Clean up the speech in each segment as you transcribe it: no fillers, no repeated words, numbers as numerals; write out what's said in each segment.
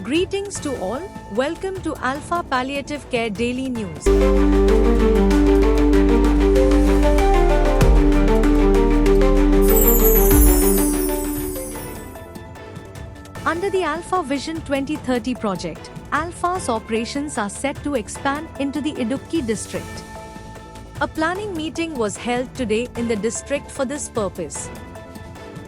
Greetings to all, welcome to Alpha Palliative Care Daily News. Under the Alpha Vision 2030 project, Alpha's operations are set to expand into the Idukki district. A planning meeting was held today in the district for this purpose.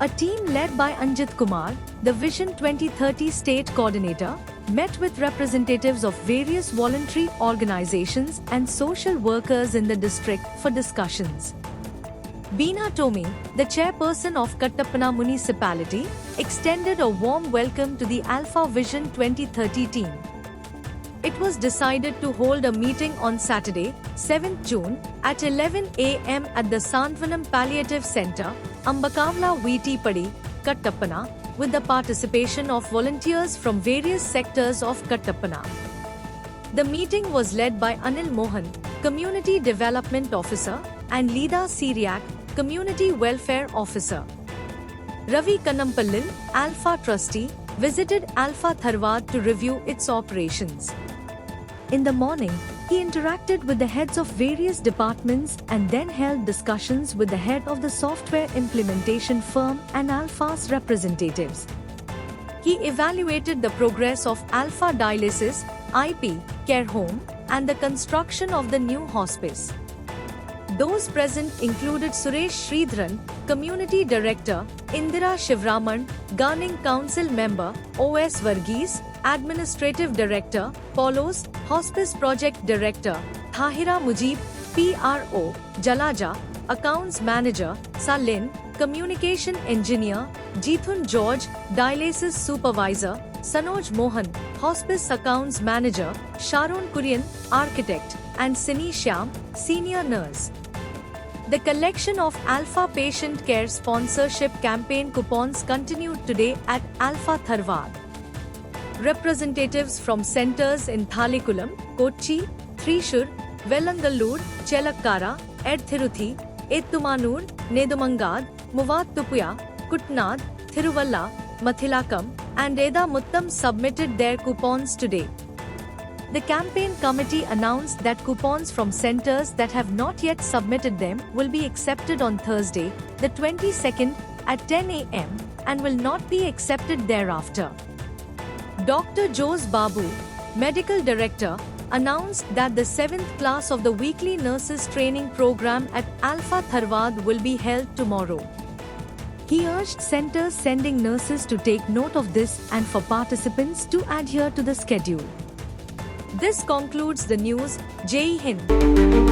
A team led by Anjit Kumar, the Vision 2030 state coordinator, met with representatives of various voluntary organizations and social workers in the district for discussions. Beena Tomi, the chairperson of Kattappana municipality, extended a warm welcome to the Alpha Vision 2030 team. It was decided to hold a meeting on Saturday, 7th June, at 11 a.m. at the Santvanam Palliative Center, Ambakavla VT Padi, Kattappana, with the participation of volunteers from various sectors of Kattappana. The meeting was led by Anil Mohan, Community Development Officer, and Lida Siriak, Community Welfare Officer. Ravi Kannampallil, Alpha Trustee, visited Alpha Tharwad to review its operations. In the morning, he interacted with the heads of various departments and then held discussions with the head of the software implementation firm and Alpha's representatives. He evaluated the progress of Alpha Dialysis, IP, care home, and the construction of the new hospice. Those present included Suresh Sridharan, Community Director, Indira Shivraman, Governing Council Member, O.S. Varghese, Administrative Director, Polos, Hospice Project Director, Thahira Mujib, PRO, Jalaja, Accounts Manager, Salin, Communication Engineer, Jithun George, Dialysis Supervisor, Sanoj Mohan, Hospice Accounts Manager, Sharon Kurian, Architect, and Sini Shyam, Senior Nurse. The collection of Alpha Patient Care Sponsorship Campaign coupons continued today at Alpha Tharwad. Representatives from centers in Thalikulam, Kochi, Thrissur, Vellangalur, Chelakkara, Edthiruthi, Ettumanur, Nedumangad, Muvattupuya, Kutnad, Thiruvalla, Mathilakam, and Eda Muttam submitted their coupons today. The campaign committee announced that coupons from centers that have not yet submitted them will be accepted on Thursday, the 22nd, at 10 a.m. and will not be accepted thereafter. Dr. Jose Babu, Medical Director, announced that the 7th class of the weekly nurses training program at Alpha Tharwad will be held tomorrow. He urged centers sending nurses to take note of this and for participants to adhere to the schedule. This concludes the news. Jai Hind.